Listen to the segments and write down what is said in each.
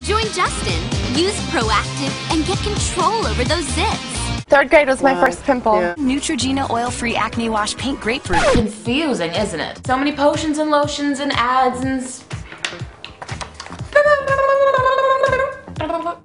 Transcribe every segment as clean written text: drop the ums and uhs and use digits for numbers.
Join Justin, use Proactive, and get control over those zits. Third grade was my first pimple. Yeah. Neutrogena Oil-Free Acne Wash Pink Grapefruit. Confusing, isn't it? So many potions and lotions and ads and...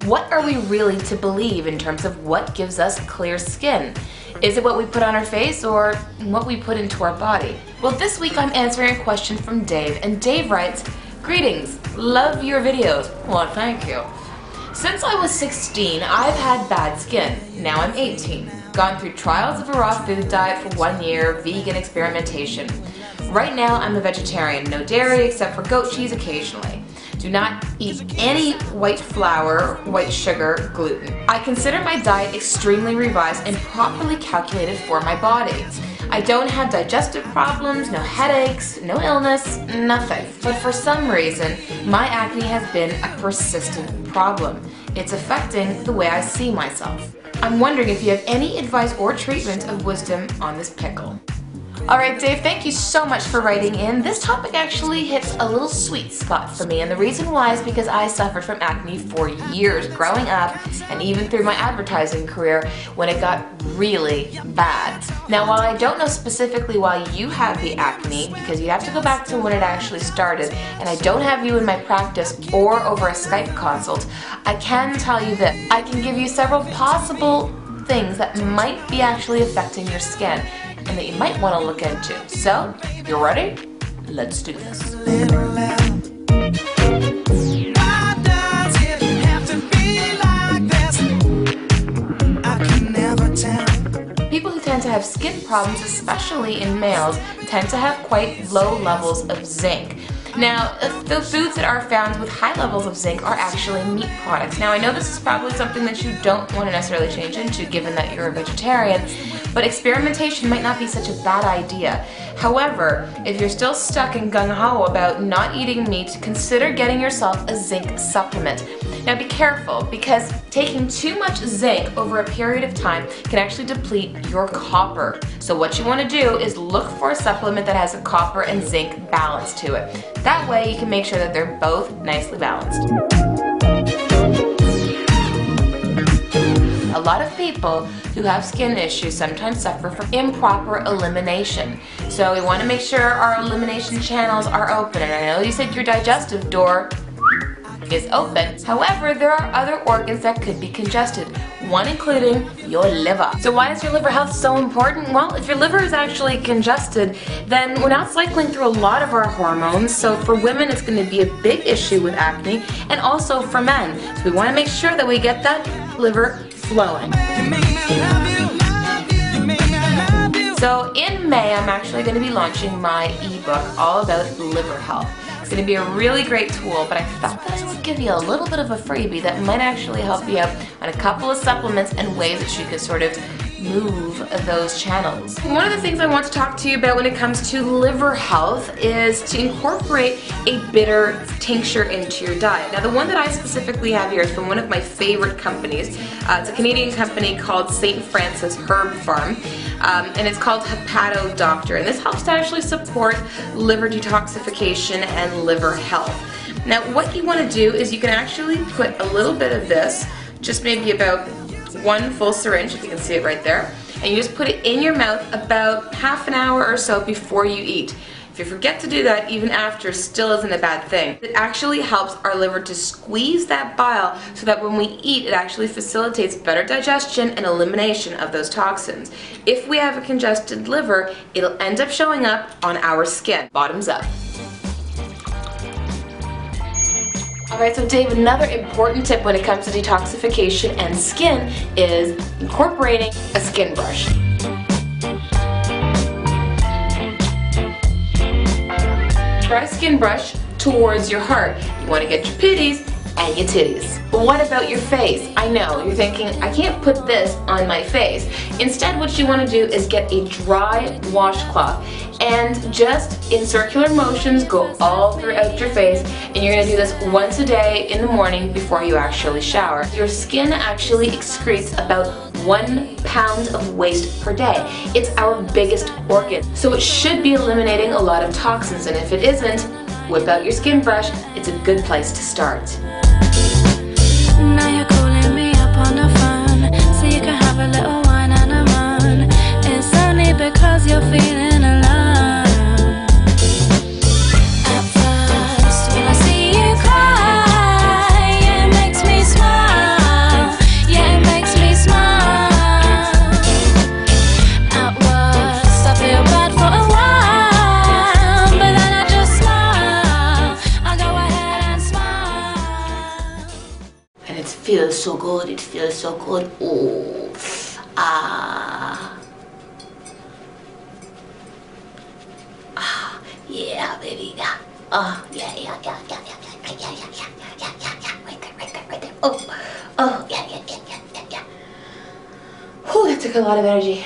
What are we really to believe in terms of what gives us clear skin? Is it what we put on our face or what we put into our body? Well, this week I'm answering a question from Dave, and Dave writes, "Greetings, love your videos." Well, thank you. Since I was 16, I've had bad skin. Now I'm 18. Gone through trials of a raw food diet for 1 year, vegan experimentation. Right now I'm a vegetarian, no dairy except for goat cheese occasionally. Do not eat any white flour, white sugar, gluten. I consider my diet extremely revised and properly calculated for my body. I don't have digestive problems, no headaches, no illness, nothing. But for some reason, my acne has been a persistent problem. It's affecting the way I see myself. I'm wondering if you have any advice or treatment of wisdom on this pickle. Alright Dave, thank you so much for writing in. This topic actually hits a little sweet spot for me, and the reason why is because I suffered from acne for years growing up and even through my advertising career when it got really bad. Now, while I don't know specifically why you have the acne, because you have to go back to when it actually started, and I don't have you in my practice or over a Skype consult, I can tell you that I can give you several possible things that might be actually affecting your skin and that you might want to look into. So, if you're ready, let's do this. People who tend to have skin problems, especially in males, tend to have quite low levels of zinc. Now, the foods that are found with high levels of zinc are actually meat products. Now, I know this is probably something that you don't want to necessarily change into given that you're a vegetarian, but experimentation might not be such a bad idea. However, if you're still stuck in gung-ho about not eating meat, consider getting yourself a zinc supplement. Now be careful, because taking too much zinc over a period of time can actually deplete your copper. So what you want to do is look for a supplement that has a copper and zinc balance to it. That way you can make sure that they're both nicely balanced. A lot of people who have skin issues sometimes suffer from improper elimination. So we want to make sure our elimination channels are open. And I know you said your digestive door is open. However, there are other organs that could be congested, one including your liver. So why is your liver health so important? Well, if your liver is actually congested, then we're not cycling through a lot of our hormones. So for women, it's going to be a big issue with acne, and also for men. So we want to make sure that we get that liver flowing. So in May, I'm actually going to be launching my ebook all about liver health. It's going to be a really great tool, but I felt that I would give you a little bit of a freebie that might actually help you out on a couple of supplements and ways that you could sort of move those channels. One of the things I want to talk to you about when it comes to liver health is to incorporate a bitter tincture into your diet. Now, the one that I specifically have here is from one of my favorite companies. It's a Canadian company called St. Francis Herb Farm, and it's called Hepato Doctor, and this helps to actually support liver detoxification and liver health. Now, what you want to do is you can actually put a little bit of this, just maybe about 1 full syringe, if you can see it right there, and you just put it in your mouth about half an hour or so before you eat. If you forget to do that, even after, still isn't a bad thing. It actually helps our liver to squeeze that bile so that when we eat, it actually facilitates better digestion and elimination of those toxins. If we have a congested liver, it'll end up showing up on our skin. Bottoms up. Alright, so Dave, another important tip when it comes to detoxification and skin is incorporating a skin brush. Try a skin brush towards your heart. You want to get your pitties and your titties. But what about your face? I know, you're thinking, I can't put this on my face. Instead, what you want to do is get a dry washcloth and just in circular motions go all throughout your face, and you're going to do this once a day in the morning before you actually shower. Your skin actually excretes about 1 pound of waste per day. It's our biggest organ, so it should be eliminating a lot of toxins, and if it isn't, whip out your skin brush. It's a good place to start. feels so good. It feels so good. Oh, yeah, baby. Yeah. Yeah, yeah, yeah, yeah, yeah, yeah, yeah, yeah, yeah, yeah, yeah, yeah. Right there, right there, right there. Oh, yeah, yeah, yeah, yeah, yeah, yeah. Whew, that took a lot of energy.